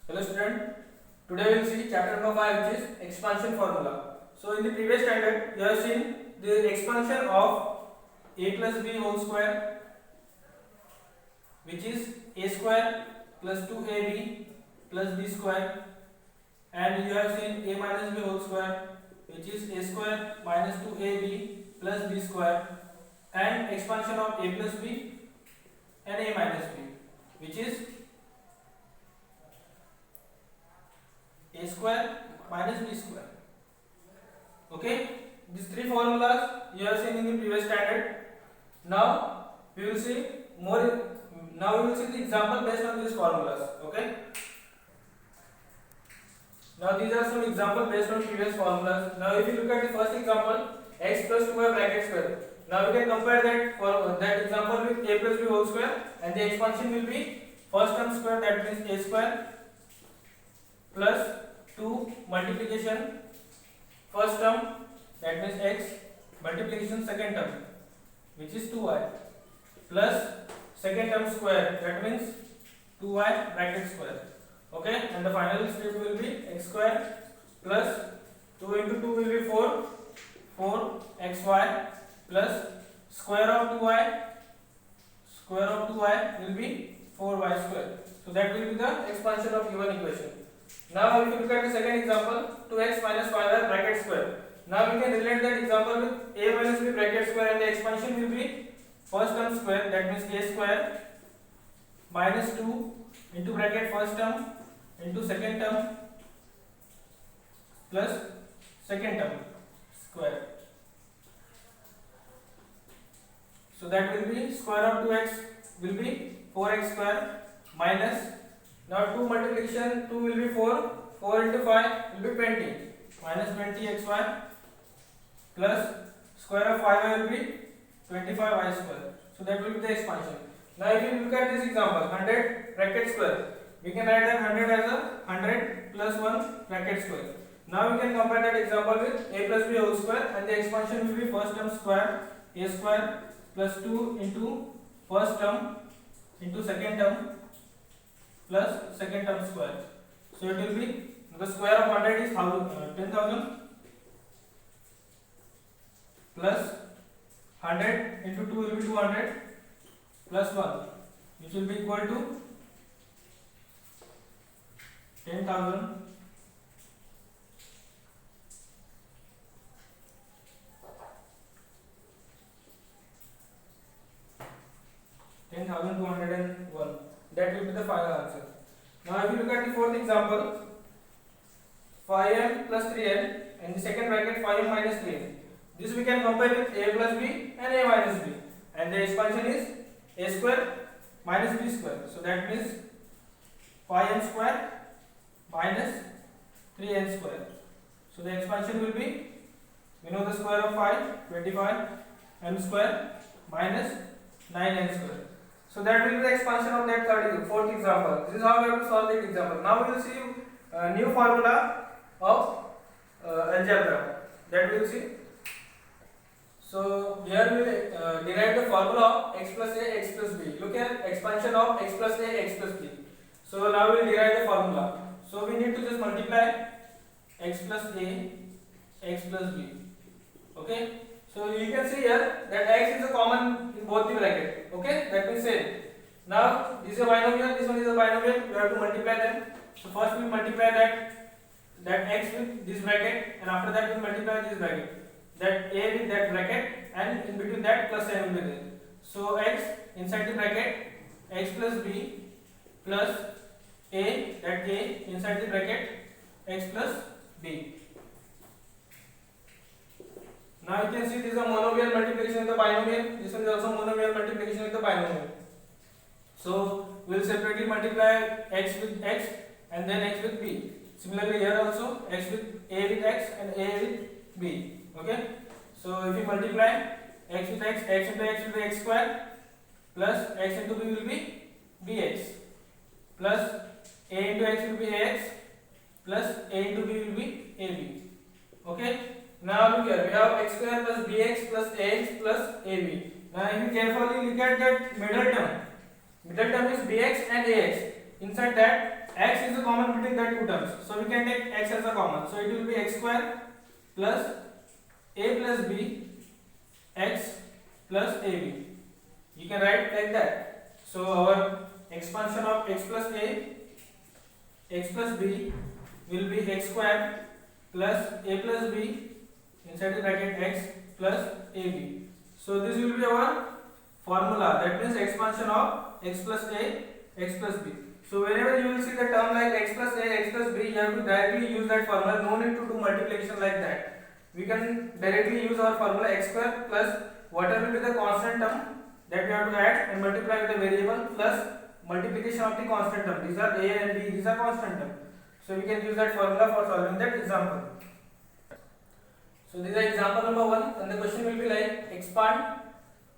Hello student, today we will see chapter number 5 which is expansion formula. So in the previous standard you have seen the expansion of a plus b whole square which is a square plus 2ab plus b square, and you have seen a minus b whole square which is a square minus 2ab plus b square, and expansion of a plus b and a minus b which is a square minus b square. Okay, these three formulas you have seen in the previous standard. Now we will see more. Now we will see the example based on these formulas. Okay. Now these are some examples based on previous formulas. Now if you look at the first example, x plus 2y bracket square. Now we can compare that example with a plus b whole square, and the expansion will be first term square, that means a square, plus 2 multiplication first term, that means x, multiplication second term which is 2y, plus second term square, that means 2y bracket square. Okay, and the final step will be x square plus 2 into 2 will be 4 4xy plus square of 2y will be 4y square. So that will be the expansion of given equation. Now if you look at the second example, 2x minus 5y bracket square. Now we can relate that example with a minus b bracket square, and the expansion will be first term square, that means a square minus 2 into bracket first term into second term plus second term square. So that will be square of 2x will be 4x square minus, now 2 multiplication 2 will be 4 into 5 will be 20 minus 20xy plus square of 5y will be 25y square. So that will be the expansion. Now if you look at this example, 100 bracket square, we can write that 100 as a 100 plus 1 bracket square. Now we can compare that example with a plus b whole square, and the expansion will be first term square, a square plus 2 into first term into second term plus second term square. So it will be, the square of 100 is 10,000 plus 100 into 2 will be 200 plus 1 which will be equal to 10,000 10,201. That will be the final answer. Now if you look at the fourth example, 5m plus 3n, and the second bracket 5m minus 3n. This we can compare with a plus b and a minus b, and the expansion is a square minus b square. So that means 5m square minus 3n square. So the expansion will be, we know the square of 5, 25 m square minus 9n square. So that will be the expansion of that fourth example. This is how we have to solve that example. Now we will see a new formula of algebra that we will see. So here we will derive the formula of x plus a, x plus b. Look at expansion of x plus a, x plus b. So now we will derive the formula. So we need to just multiply x plus a, x plus b. Okay. So you can see here that x is a common in both the bracket. Okay, that means same. Now this is a binomial, this one is a binomial. We have to multiply them. So first we multiply that x with this bracket, and after that we multiply this bracket, that a with that bracket, and in between that plus n will be there. So x inside the bracket, x plus b plus a, that a inside the bracket, x plus b. Now you can see this is a monomial multiplication with the binomial. This one is also monomial multiplication with the binomial. So we will separately multiply x with x and then x with b. Similarly here also x with a with x and a with b. Okay. So if you multiply x with x, x into x will be x square plus x into b will be bx plus a into x will be ax plus a into b will be ab. Okay. Now look here, we have x square plus bx plus ax plus ab. Now if you carefully look at that middle term is bx and ax. Inside that x is the common between the two terms, so we can take x as a common. So it will be x square plus a plus b x plus ab. You can write like that. So our expansion of x plus a x plus b will be x square plus a plus b inside the bracket x plus ab. So this will be our formula, that means expansion of x plus a x plus b. So whenever you will see the term like x plus a x plus b, you have to directly use that formula, no need to do multiplication like that. We can directly use our formula x square plus whatever will be the constant term that we have to add and multiply with the variable plus multiplication of the constant term. These are a and b, these are constant term. So we can use that formula for solving that example. So this is example number 1, and the question will be like expand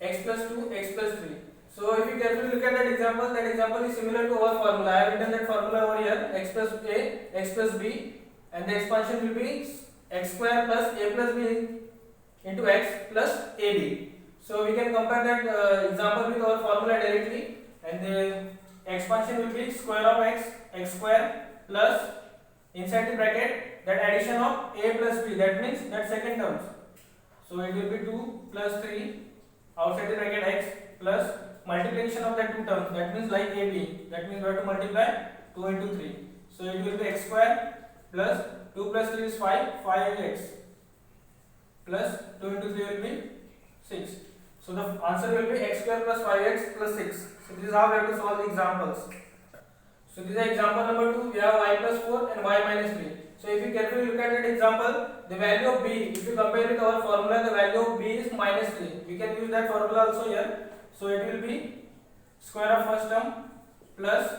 x plus 2 x plus 3. So if you carefully look at that example is similar to our formula. I have written that formula over here, x plus a x plus b, and the expansion will be x square plus a plus b into x plus ab. So we can compare that example with our formula directly, and the expansion will be square of x square plus inside the bracket that addition of a plus b, that means that second terms. So it will be 2 plus 3 outside the bracket x plus multiplication of that two terms, that means like ab, that means we have to multiply 2 into 3. So it will be x square plus 2 plus 3 is 5x plus 2 into 3 will be 6. So the answer will be x square plus 5x plus 6. So this is how we have to solve the examples. So this is example number 2. We have y plus 4 and y minus 3. So if you carefully look at that example, the value of b, if you compare with our formula, the value of b is minus 3. We can use that formula also here. So it will be square of first term plus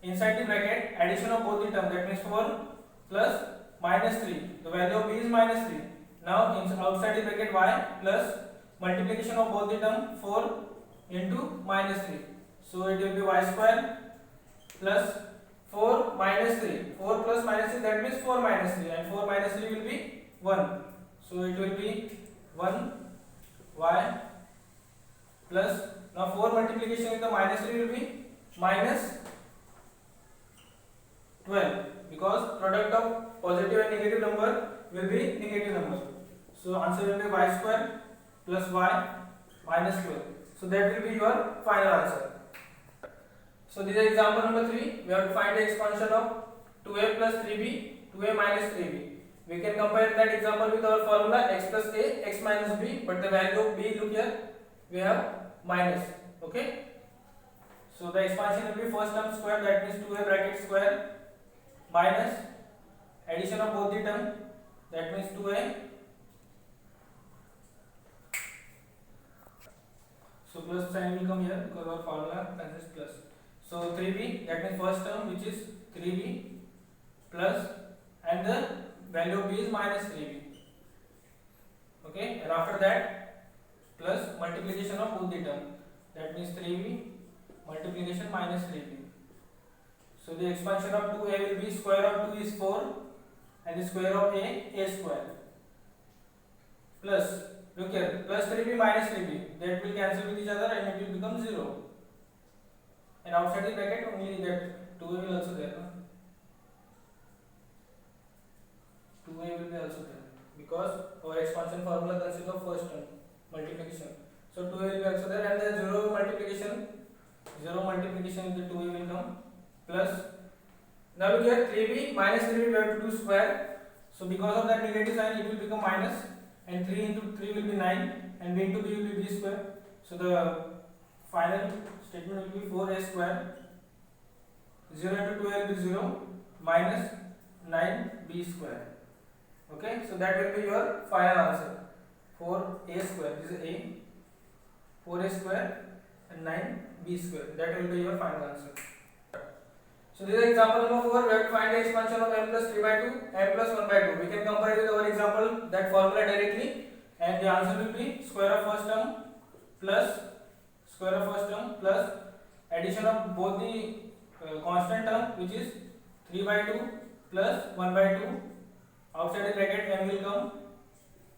inside the bracket addition of both the term, that means 4 plus minus 3. The value of b is minus 3. Now outside the bracket y plus multiplication of both the term 4 into minus 3. So it will be y square plus 4 minus 3. 4 plus minus 3, that means 4 minus 3, and 4 minus 3 will be 1. So it will be 1 y plus, now 4 multiplication with the minus 3 will be minus 12, because product of positive and negative number will be negative number. So answer will be y square plus y minus 12. So that will be your final answer. So this is example number 3. We have to find the expansion of 2a plus 3b, 2a minus 3b. We can compare that example with our formula x plus a, x minus b, but the value of b, look here, we have minus. Okay. So the expansion will be first term square, that means 2a bracket square minus addition of both the term, that means 2a. So plus sign will come here because our formula consists plus. So 3b, that means first term, which is 3b plus, and the value of b is minus 3b. Okay, and after that plus multiplication of both the term, that means 3b multiplication minus 3b. So the expansion of 2a will be square of 2 is 4, and the square of a square, plus, look here, plus 3b minus 3b, that will cancel with each other and it will become 0. And outside the bracket only that 2a will also there. 2a will be also there because our expansion formula consists of first term multiplication. So 2a will be also there, and the 0 multiplication with the 2a will come plus. Now look here, 3b minus 3b we have to do square. So because of that negative sign it will become minus, and 3 into 3 will be 9, and b into b will be b square. So the final statement will be 4a square, 0 into 2a will be 0, minus 9b square. Okay, so that will be your final answer. 4a square, this is a, 4a square and 9b square. That will be your final answer. So this is example number 4. We have to find the expansion of m plus 3 by 2, m plus 1 by 2. We can compare with our example that formula directly, and the answer will be square of first term plus square of first term plus addition of both the constant term, which is 3 by 2 plus 1 by 2. Outside the bracket m will come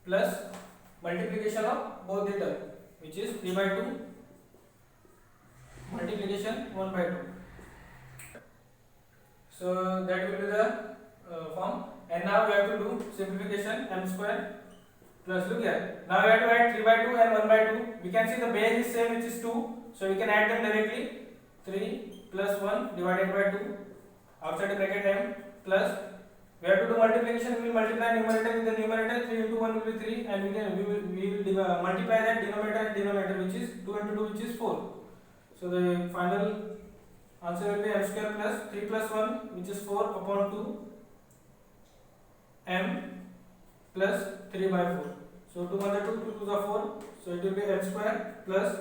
plus multiplication of both the term, which is 3 by 2 multiplication 1 by 2. So that will be the form. And now we have to do simplification. M square plus, look here, now we have to add 3 by 2 and 1 by 2. We can see the base is same, which is 2, so we can add them directly. 3 plus 1 divided by 2 outside the bracket m, plus we have to do multiplication. We will multiply numerator with the numerator. 3 into 1 will be 3, and we will multiply that denominator and denominator, which is 2 into 2, which is 4. So the final answer will be m square plus 3 plus 1, which is 4 upon 2 m plus 3 by 4. So 2 1 2, 2 2 are 4. So it will be m square plus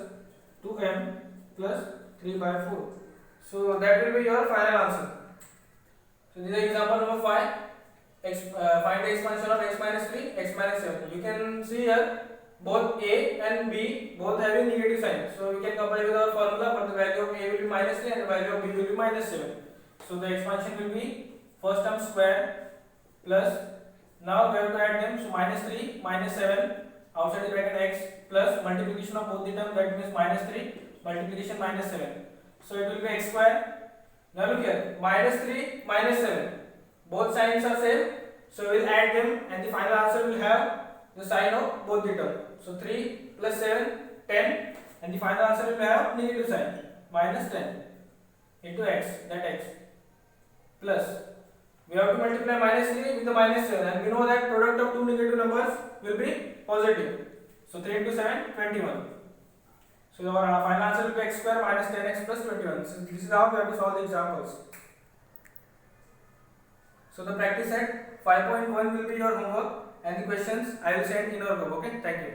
2m plus 3 by 4. So that will be your final answer. So this is example number 5. Find the expansion of x minus 3, x minus 7. You can see here both a and b both having negative sign. So we can compare with our formula, but the value of a will be minus 3 and the value of b will be minus 7. So the expansion will be first term square plus, now we have to add them, so minus 3 minus 7 outside the bracket x plus multiplication of both the terms, that means minus 3 multiplication minus 7. So it will be x square. Now look here, minus 3 minus 7, both signs are same, so we will add them and the final answer will have the sign of both the terms. So 3 plus 7, 10, and the final answer will have negative sign, minus 10 into x, that x, plus we have to multiply minus 3 with the minus 7, and we know that product of two negative numbers will be positive. So 3 into 7, 21. So our final answer will be x square minus 10x plus 21. So this is how we have to solve the examples. So the practice set 5.1 will be your homework, and the questions I will send in our group. Okay, thank you.